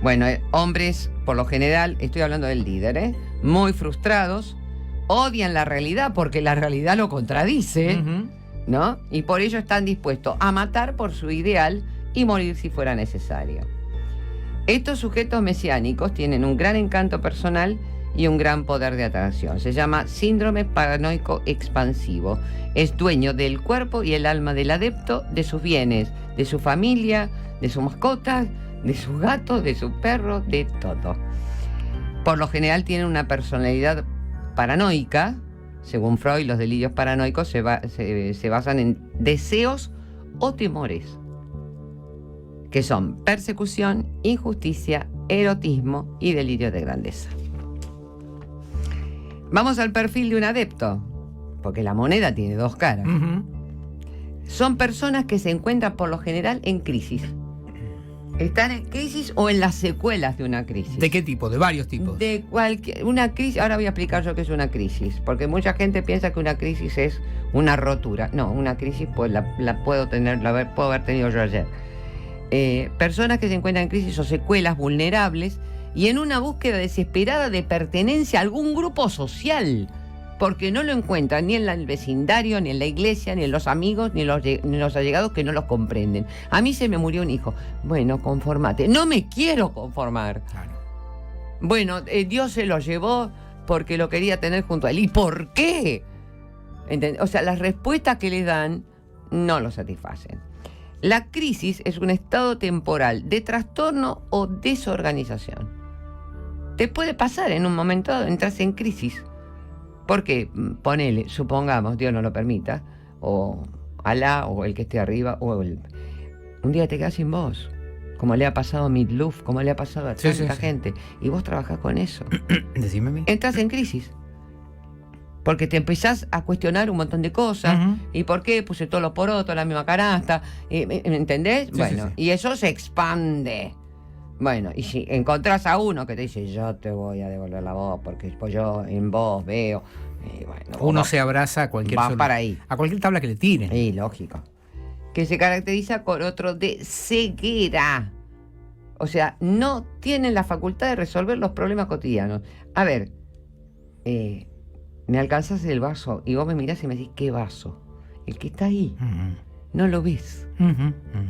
Bueno, hombres, por lo general, estoy hablando del líder, muy frustrados, odian la realidad porque la realidad lo contradice, ¿no? Y por ello están dispuestos a matar por su ideal y morir si fuera necesario. Estos sujetos mesiánicos tienen un gran encanto personal y un gran poder de atracción. Se llama síndrome paranoico expansivo. Es dueño del cuerpo y el alma del adepto, de sus bienes, de su familia, de sus mascotas, de sus gatos, de su perro, de todo. Por lo general tiene una personalidad paranoica. Según Freud, los delirios paranoicos se basan en deseos o temores, que son persecución, injusticia, erotismo y delirio de grandeza. Vamos al perfil de un adepto, porque la moneda tiene dos caras. Son personas que se encuentran por lo general en crisis. Están en crisis o en las secuelas de una crisis. ¿De qué tipo? ¿De varios tipos? De una crisis. Ahora voy a explicar yo qué es una crisis, porque mucha gente piensa que una crisis es una rotura. No, una crisis pues la puedo haber tenido yo ayer. Personas que se encuentran en crisis o secuelas vulnerables y en una búsqueda desesperada de pertenencia a algún grupo social, porque no lo encuentran ni en el vecindario, ni en la iglesia, ni en los amigos, ni en los allegados que no los comprenden. A mí se me murió un hijo. Bueno, conformate. No me quiero conformar. Claro. Bueno, Dios se lo llevó porque lo quería tener junto a él. ¿Y por qué? O sea, las respuestas que le dan no lo satisfacen. La crisis es un estado temporal de trastorno o desorganización. Te puede pasar en un momento dado, entras en crisis. Porque, ponele, supongamos, Dios no lo permita, o Alá, o el que esté arriba, un día te quedas sin voz, como le ha pasado a Midluf, como le ha pasado a tanta gente, y vos trabajás con eso. Decime a mí. Entras en crisis. Porque te empezás a cuestionar un montón de cosas. ¿Y por qué puse todos los porotos en la misma canasta? ¿Me entendés? Bueno, y eso se expande. Bueno, y si encontrás a uno que te dice, yo te voy a devolver la voz, porque pues yo en vos veo. Bueno, uno se abraza a cualquier para ahí. A cualquier tabla que le tiren. Sí, lógico. Que se caracteriza por otro de ceguera. O sea, no tienen la facultad de resolver los problemas cotidianos. A ver, me alcanzas el vaso y vos me mirás y me decís, ¿qué vaso? El que está ahí. No lo ves.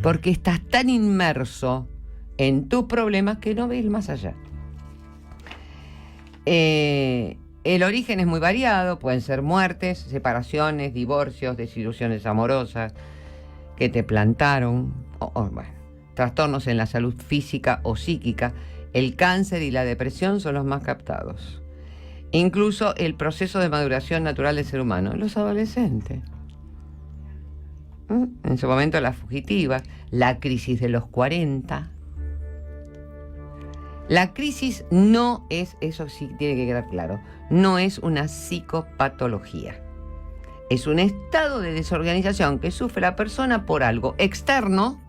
Porque estás tan inmerso en tus problemas que no ves más allá. El origen es muy variado, pueden ser muertes, separaciones, divorcios, desilusiones amorosas que te plantaron, bueno, trastornos en la salud física o psíquica. El cáncer y la depresión son los más captados. Incluso el proceso de maduración natural del ser humano, los adolescentes. En su momento la fugitiva, la crisis de los 40. La crisis no es, eso sí tiene que quedar claro, no es una psicopatología. Es un estado de desorganización que sufre la persona por algo externo,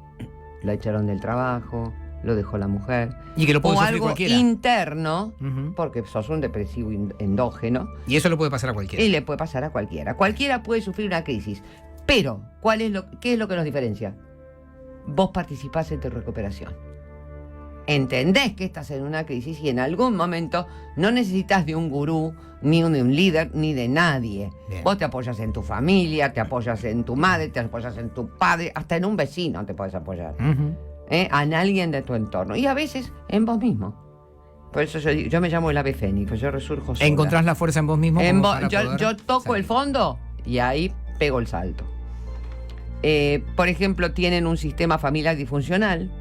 lo echaron del trabajo, lo dejó la mujer, y que lo puede o sufrir algo cualquiera. Interno, porque sos un depresivo endógeno. Y eso le puede pasar a cualquiera. Y le puede pasar a cualquiera. Cualquiera puede sufrir una crisis. Pero, ¿qué es lo que nos diferencia? Vos participás en tu recuperación. Entendés que estás en una crisis y en algún momento no necesitas de un gurú, ni de un líder, ni de nadie. Bien. Vos te apoyas en tu familia, te apoyas en tu madre, te apoyas en tu padre, hasta en un vecino te podés apoyar. En alguien de tu entorno. Y a veces en vos mismo. Por eso yo me llamo el ave fénix, yo resurjo sola. ¿Encontrás la fuerza en vos mismo? Yo toco el fondo y ahí pego el salto. Por ejemplo, tienen un sistema familiar disfuncional.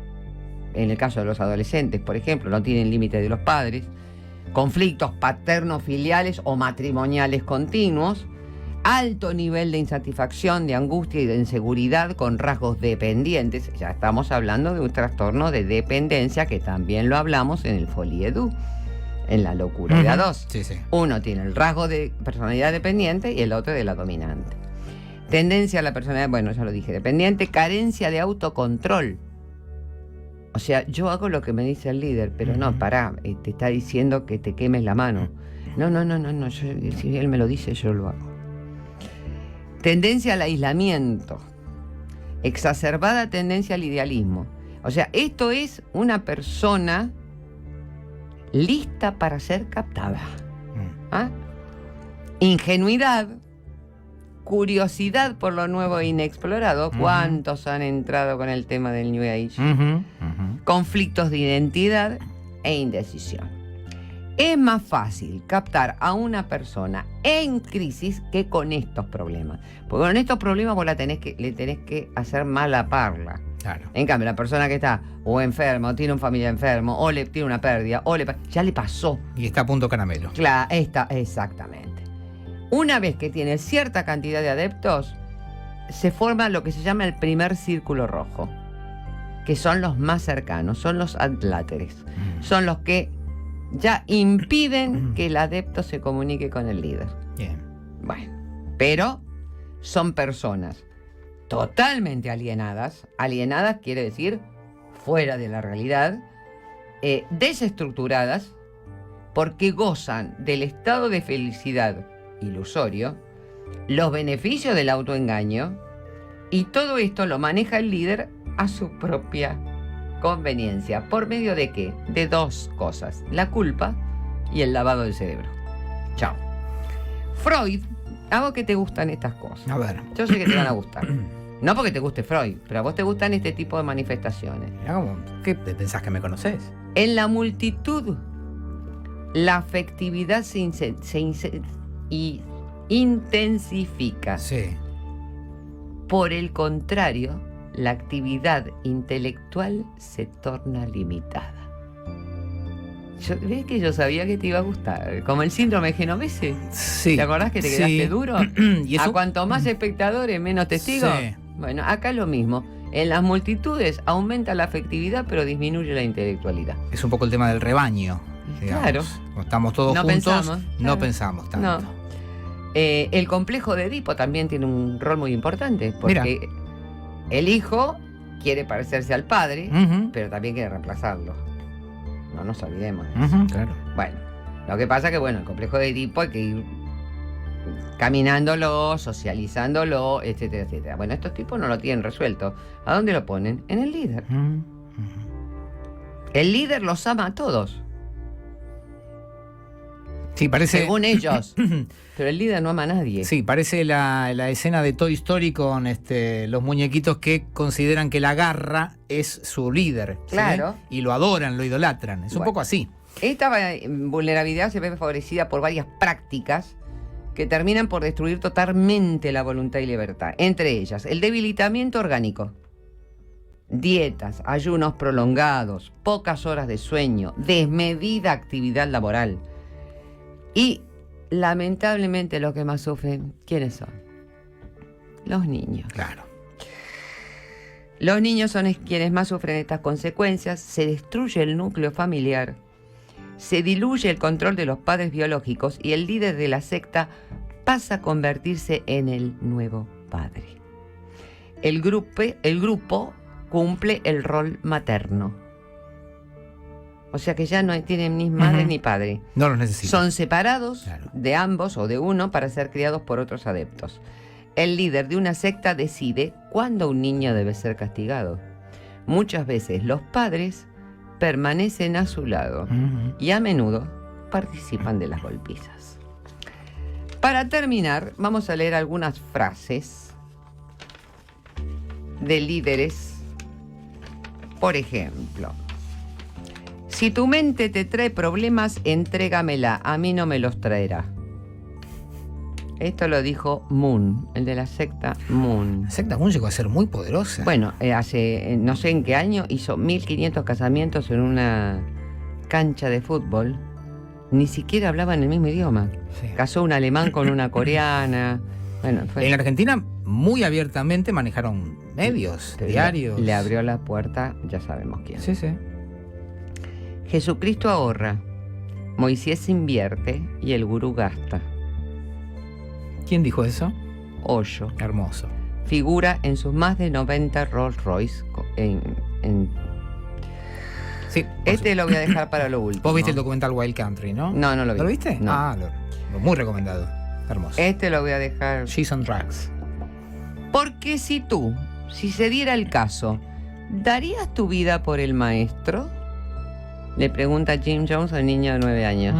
En el caso de los adolescentes, por ejemplo, no tienen límite de los padres. Conflictos paterno-filiales o matrimoniales continuos. Alto nivel de insatisfacción, de angustia y de inseguridad con rasgos dependientes. Ya estamos hablando de un trastorno de dependencia que también lo hablamos en el Folie Doux, en la locura de A2. Sí. Uno tiene el rasgo de personalidad dependiente y el otro de la dominante. Tendencia a la personalidad, bueno, ya lo dije, dependiente. Carencia de autocontrol. O sea, yo hago lo que me dice el líder, pero no, pará, te está diciendo que te quemes la mano. No, si él me lo dice, yo lo hago. Tendencia al aislamiento. Exacerbada tendencia al idealismo. O sea, esto es una persona lista para ser captada. Ingenuidad, curiosidad por lo nuevo e inexplorado. ¿Cuántos han entrado con el tema del New Age? Conflictos de identidad e indecisión. Es más fácil captar a una persona en crisis que con estos problemas. Porque con estos problemas vos le tenés que hacer mala parla. Claro. En cambio, la persona que está o enferma, o tiene un familiar enfermo, o le tiene una pérdida, ya le pasó. Y está a punto caramelo. Claro, exactamente. Una vez que tiene cierta cantidad de adeptos, se forma lo que se llama el primer círculo rojo, que son los más cercanos, son los adláteres. Son los que ya impiden que el adepto se comunique con el líder. Bien. Bueno, pero son personas totalmente alienadas. Alienadas quiere decir fuera de la realidad, desestructuradas, porque gozan del estado de felicidad ilusorio, los beneficios del autoengaño, y todo esto lo maneja el líder a su propia conveniencia. ¿Por medio de qué? De dos cosas: la culpa y el lavado del cerebro. Chao. Freud, a vos que te gustan estas cosas. A ver. Yo sé que te van a gustar. No porque te guste Freud, pero a vos te gustan este tipo de manifestaciones. ¿Qué pensás que me conoces? En la multitud, la afectividad se intensifica. Sí. Por el contrario, la actividad intelectual se torna limitada. ¿Ves que yo sabía que te iba a gustar? Como el síndrome genovese. Sí. ¿Te acordás que te quedaste duro? ¿Y eso? A cuanto más espectadores, menos testigos. Sí. Bueno, acá lo mismo. En las multitudes aumenta la afectividad, pero disminuye la intelectualidad. Es un poco el tema del rebaño. Digamos. Claro. Cuando estamos todos No juntos, pensamos, no claro. pensamos tanto. No. El complejo de Edipo también tiene un rol muy importante, porque el hijo quiere parecerse al padre, pero también quiere reemplazarlo. No nos olvidemos de eso. Claro. Bueno, lo que pasa es que, bueno, el complejo de Edipo hay que ir caminándolo, socializándolo, etcétera, etcétera. Bueno, estos tipos no lo tienen resuelto. ¿A dónde lo ponen? En el líder. El líder los ama a todos, Sí, parece. según ellos. Pero el líder no ama a nadie. Sí, parece la escena de Toy Story con los muñequitos que consideran que la garra es su líder. ¿sí? Claro. Y lo adoran, lo idolatran. Es un Bueno. poco así. Esta vulnerabilidad se ve favorecida por varias prácticas que terminan por destruir totalmente la voluntad y libertad. Entre ellas, el debilitamiento orgánico, dietas, ayunos prolongados, pocas horas de sueño, desmedida actividad laboral. Y, lamentablemente, los que más sufren, ¿quiénes son? Los niños. Claro. Los niños son quienes más sufren estas consecuencias. Se destruye el núcleo familiar, se diluye el control de los padres biológicos y el líder de la secta pasa a convertirse en el nuevo padre. El grupo cumple el rol materno. O sea que ya no tienen ni madre ni padre. No los necesitan. Son separados Claro. de ambos o de uno para ser criados por otros adeptos. El líder de una secta decide cuándo un niño debe ser castigado. Muchas veces los padres permanecen a su lado y a menudo participan de las golpizas. Para terminar, vamos a leer algunas frases de líderes. Por ejemplo: si tu mente te trae problemas, entrégamela, a mí no me los traerá. Esto lo dijo Moon, el de la secta Moon. La secta Moon llegó a ser muy poderosa. Bueno, hace no sé en qué año hizo 1500 casamientos en una cancha de fútbol. Ni siquiera hablaban el mismo idioma. Sí. Casó un alemán con una coreana. Bueno, En la Argentina, muy abiertamente manejaron medios, Pero diarios. Le abrió la puerta, ya sabemos quién. Sí, sí. Jesucristo ahorra, Moisés invierte y el gurú gasta. ¿Quién dijo eso? Hoyo Hermoso. figura en sus más de 90 Rolls Royce. Sí. Este lo voy a dejar para lo último. Vos viste el documental Wild Country, ¿no? No, no lo vi. ¿Lo viste? No. Ah, muy recomendado. Hermoso. Este lo voy a dejar. She's on Drugs. Porque si se diera el caso, ¿darías tu vida por el maestro? Le pregunta Jim Jones al niño de 9 años.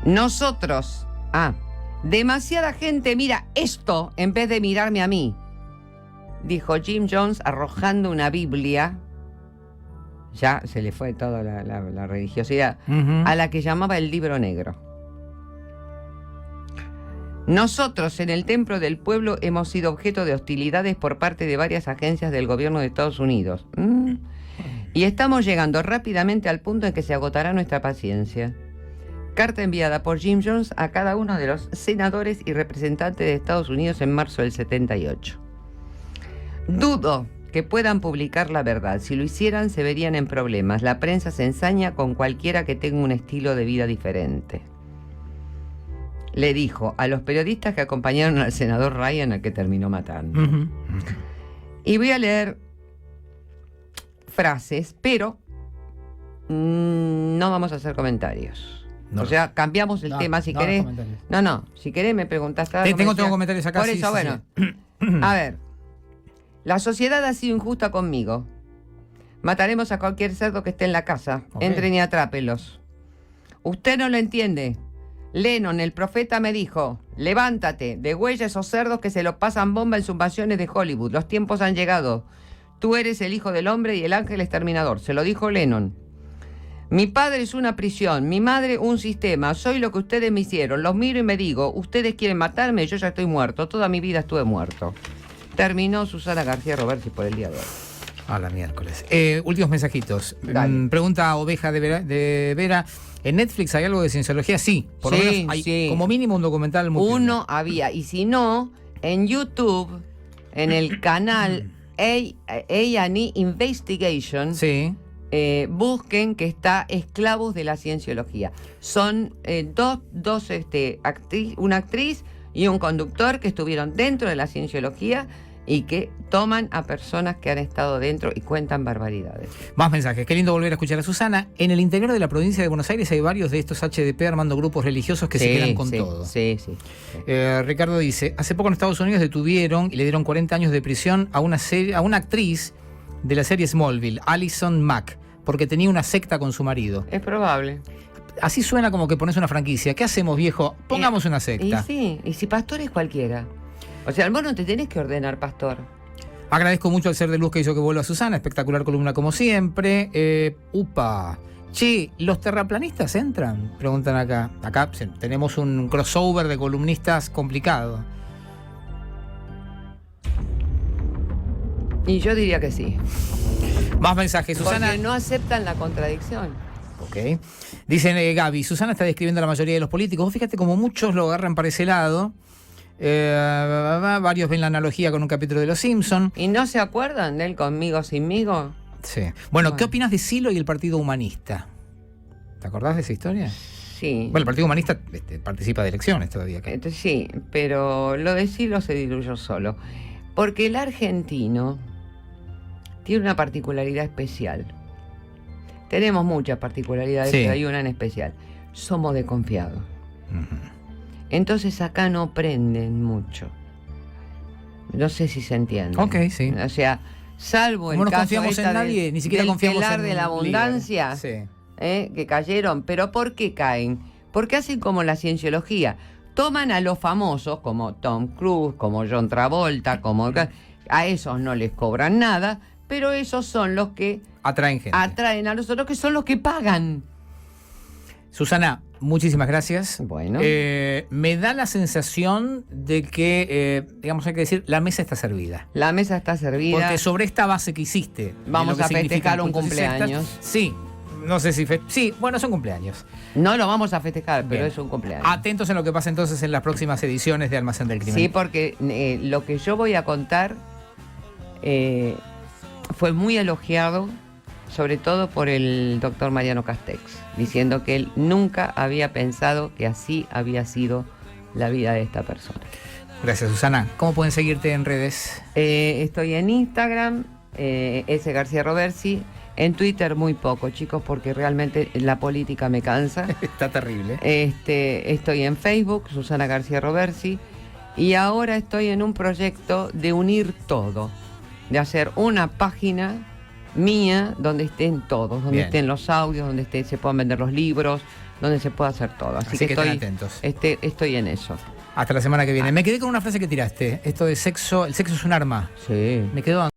Nosotros. Demasiada gente mira esto en vez de mirarme a mí, dijo Jim Jones arrojando una Biblia ya se le fue toda la religiosidad, Ujú. a la que llamaba el libro negro. Nosotros en el Templo del Pueblo hemos sido objeto de hostilidades por parte de varias agencias del gobierno de Estados Unidos. Y estamos llegando rápidamente al punto en que se agotará nuestra paciencia. Carta enviada por Jim Jones a cada uno de los senadores y representantes de Estados Unidos en marzo del 78. Dudo que puedan publicar la verdad. Si lo hicieran, se verían en problemas. La prensa se ensaña con cualquiera que tenga un estilo de vida diferente. Le dijo a los periodistas que acompañaron al senador Ryan, al que terminó matando. Ujú. Y voy a leer frases, pero no vamos a hacer comentarios. No. O sea, cambiamos el No, tema si no, querés. comentarios. No, si querés me preguntás. Tengo comentarios acá. Por sí, eso, sí, bueno. sí. A ver. La sociedad ha sido injusta conmigo. Mataremos a cualquier cerdo que esté en la casa. Ok. Entren y atrápelos. Usted no lo entiende. Lennon, el profeta, me dijo: levántate, degüella a esos cerdos que se los pasan bomba en sus mansiones de Hollywood. Los tiempos han llegado. Tú eres el hijo del hombre y el ángel exterminador. Se lo dijo Lennon. Mi padre es una prisión, mi madre un sistema. Soy lo que ustedes me hicieron. Los miro y me digo: ustedes quieren matarme, yo ya estoy muerto. Toda mi vida estuve muerto. Terminó Susana García Roversi por el día de hoy. A la miércoles. Últimos mensajitos. Dale. Pregunta Oveja de Vera. ¿En Netflix hay algo de cienciología? Sí. Por lo Sí, menos hay sí. como mínimo un documental muy Uno había, y si no, en YouTube, en el canal A&E Investigation, Sí. busquen que está Esclavos de la Cienciología. Son una actriz y un conductor que estuvieron dentro de la cienciología y que toman a personas que han estado dentro y cuentan barbaridades. Más mensajes. Qué lindo volver a escuchar a Susana. En el interior de la provincia de Buenos Aires hay varios de estos HDP armando grupos religiosos que se quedan con todo. Sí. Ricardo dice, hace poco en Estados Unidos detuvieron y le dieron 40 años de prisión a una actriz de la serie Smallville, Allison Mack, porque tenía una secta con su marido. Es probable. Así suena como que pones una franquicia. ¿Qué hacemos, viejo? Pongamos una Y secta. sí, y si pastor es cualquiera. O sea, vos no te tenés que ordenar pastor. Agradezco mucho al ser de luz que hizo que vuelva Susana. Espectacular columna como siempre. Che, ¿los terraplanistas entran? Preguntan acá. Acá tenemos un crossover de columnistas complicado. Y yo diría que sí. Más mensajes, Susana. Porque no aceptan la contradicción. Ok. Dicen Gaby, Susana está describiendo a la mayoría de los políticos. Vos fíjate como muchos lo agarran para ese lado. Varios ven la analogía con un capítulo de Los Simpson. ¿Y no se acuerdan de él conmigo, sinmigo? Sí. Bueno, ¿qué opinas de Silo y el Partido Humanista? ¿Te acordás de esa historia? Sí. Bueno, el Partido Humanista participa de elecciones todavía acá. Sí, pero lo de Silo se diluyó solo. Porque el argentino tiene una particularidad especial. Tenemos muchas particularidades, Sí. pero hay una en especial. Somos desconfiados. Ujú. Entonces acá no prenden mucho. No sé si se entiende. Ok, sí. O sea, salvo el Como no caso confiamos en esta nadie, ni siquiera del confiamos telar en de la un líder. abundancia, Sí. que cayeron. ¿Pero por qué caen? Porque hacen como la cienciología. Toman a los famosos, como Tom Cruise, como John Travolta, como a esos no les cobran nada, pero esos son los que Atraen gente. atraen a los otros, que son los que pagan. Susana, muchísimas gracias. Bueno. Me da la sensación de que, digamos, hay que decir, la mesa está servida. La mesa está servida. Porque sobre esta base que hiciste, de Vamos lo que a significan festejar un cultos y sectas, cumpleaños. sí, no sé si... sí, bueno, son cumpleaños. No lo vamos a festejar, pero Bien. es un cumpleaños. Atentos en lo que pasa entonces en las próximas ediciones de Almacén del Crimen. Sí, porque lo que yo voy a contar fue muy elogiado, sobre todo por el doctor Mariano Castex, diciendo que él nunca había pensado que así había sido la vida de esta persona. Gracias, Susana. ¿Cómo pueden seguirte en redes? Estoy en Instagram, S. García Roversi, en Twitter muy poco, chicos, porque realmente la política me cansa. Está terrible. Estoy en Facebook, Susana García Roversi, y ahora estoy en un proyecto de unir todo, de hacer una página mía donde estén todos, donde Bien. estén los audios, donde se puedan vender los libros, donde se pueda hacer todo. Así que estén estoy, atentos. estoy en eso. Hasta la semana que viene. Me quedé con una frase que tiraste. Esto de sexo, el sexo es un arma. Sí. Me quedó